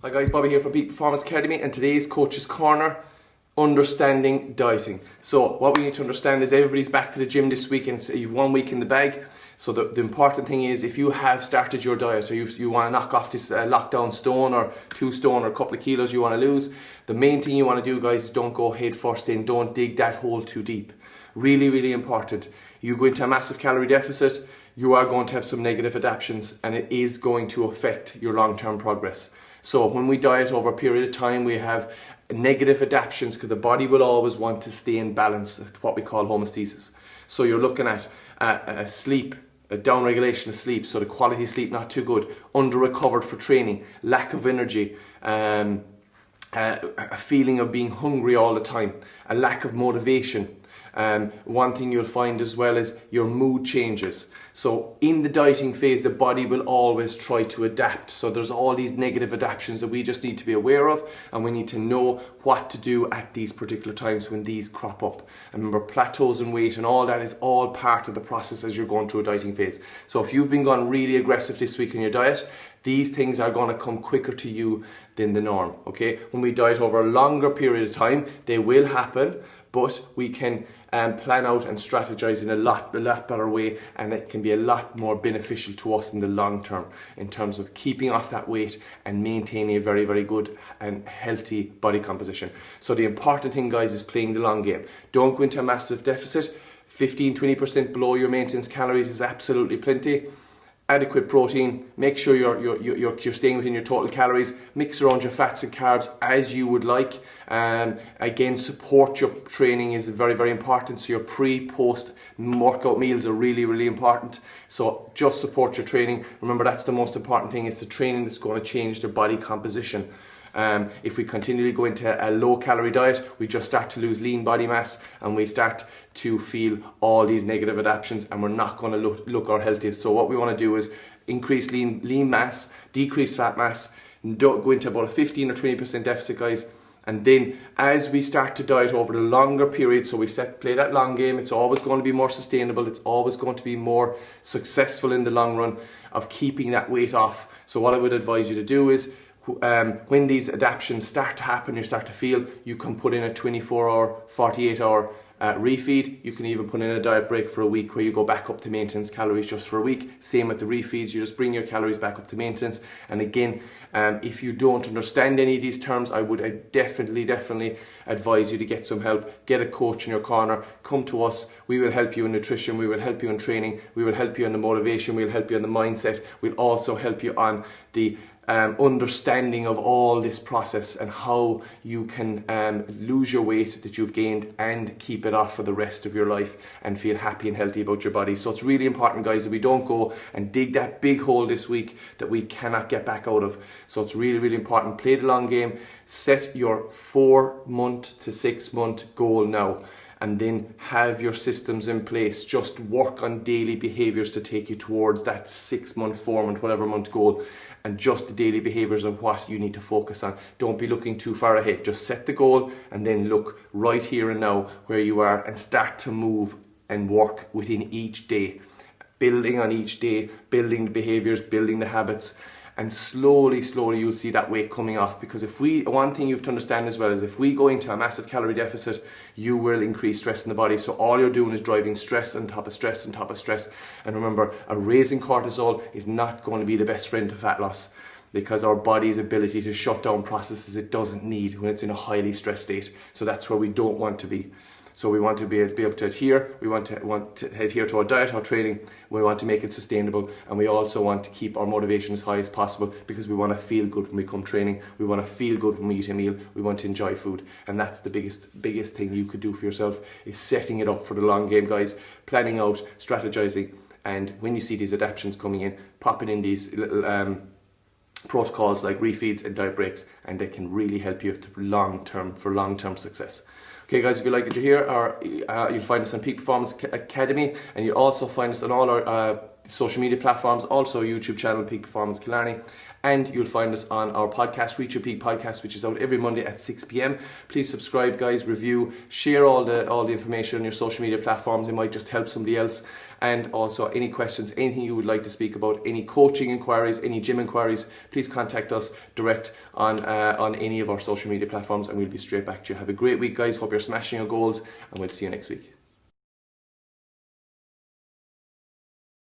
Hi guys, Bobby here from Peak Performance Academy, and today's Coach's Corner, understanding dieting. So what we need to understand is everybody's back to the gym this week, and so you've 1 week in the bag. So the important thing is, if you have started your diet, or you want to knock off this lockdown stone or 2 stone or a couple of kilos you want to lose, the main thing you want to do, guys, is don't go head first in. Don't dig that hole too deep. Really, really important. You go into a massive calorie deficit, you are going to have some negative adaptations, and it is going to affect your long-term progress. So when we diet over a period of time, we have negative adaptations because the body will always want to stay in balance, what we call homeostasis. So you're looking at sleep, a down-regulation of sleep, so the quality of sleep not too good, under-recovered for training, lack of energy, a feeling of being hungry all the time, a lack of motivation. One thing you'll find as well is your mood changes. So in the dieting phase, the body will always try to adapt. So there's all these negative adaptations that we just need to be aware of, and we need to know what to do at these particular times when these crop up. And remember, plateaus in weight and all that is all part of the process as you're going through a dieting phase. So if you've been going really aggressive this week in your diet, these things are going to come quicker to you than the norm, okay? When we diet over a longer period of time, they will happen, but we can plan out and strategize in a lot better way, and it can be a lot more beneficial to us in the long term in terms of keeping off that weight and maintaining a very, very good and healthy body composition. So the important thing, guys, is playing the long game. Don't go into a massive deficit. 15-20% below your maintenance calories is absolutely plenty. Adequate protein, make sure you're staying within your total calories, mix around your fats and carbs as you would like. Again, support your training is very, very important, so your pre-post workout meals are really, really important. So just support your training. Remember, that's the most important thing. It's the training that's going to change the body composition. If we continually go into a low calorie diet, we just start to lose lean body mass, and we start to feel all these negative adaptations, and we're not going to look our healthiest. So what we want to do is increase lean mass, decrease fat mass, don't go into about a 15 or 20% deficit, guys. And then as we start to diet over the longer period, so we play that long game, it's always going to be more sustainable, it's always going to be more successful in the long run of keeping that weight off. So what I would advise you to do is, when these adaptations start to happen, you start to feel, you can put in a 24-hour, 48-hour refeed. You can even put in a diet break for a week where you go back up to maintenance calories just for a week. Same with the refeeds, you just bring your calories back up to maintenance. And again, if you don't understand any of these terms, I would definitely advise you to get some help. Get a coach in your corner, come to us. We will help you in nutrition, we will help you in training, we will help you in the motivation, we'll help you in the mindset, we'll also help you on the understanding of all this process and how you can lose your weight that you've gained and keep it off for the rest of your life and feel happy and healthy about your body. So it's really important, guys, that we don't go and dig that big hole this week that we cannot get back out of. So it's really, really important. Play the long game. Set your 4-month to 6-month goal now, and then have your systems in place. Just work on daily behaviors to take you towards that 6-month, 4-month, whatever month goal, and just the daily behaviors of what you need to focus on. Don't be looking too far ahead. Just set the goal and then look right here and now where you are and start to move and work within each day. Building on each day, building the behaviors, building the habits, and slowly you'll see that weight coming off. Because one thing you have to understand as well is, if we go into a massive calorie deficit, you will increase stress in the body. So all you're doing is driving stress on top of stress on top of stress. And remember, a raising cortisol is not going to be the best friend to fat loss, because our body's ability to shut down processes it doesn't need when it's in a highly stressed state. So that's where we don't want to be. So we want to be able to adhere, we want to adhere to our diet, our training, we want to make it sustainable, and we also want to keep our motivation as high as possible, because we want to feel good when we come training, we want to feel good when we eat a meal, we want to enjoy food. And that's the biggest thing you could do for yourself, is setting it up for the long game, guys, planning out, strategizing, and when you see these adaptations coming in, popping in these little protocols like refeeds and diet breaks, and they can really help you for long-term success. Okay, guys, if you like what you hear, you'll find us on Peak Performance Academy, and you'll also find us on all our social media platforms, also YouTube channel, Peak Performance Killarney. And you'll find us on our podcast, Reach Your Peak Podcast, which is out every Monday at 6 p.m. Please subscribe, guys, review, share all the information on your social media platforms. It might just help somebody else. And also any questions, anything you would like to speak about, any coaching inquiries, any gym inquiries, please contact us direct on any of our social media platforms and we'll be straight back to you. Have a great week, guys. Hope you're smashing your goals and we'll see you next week.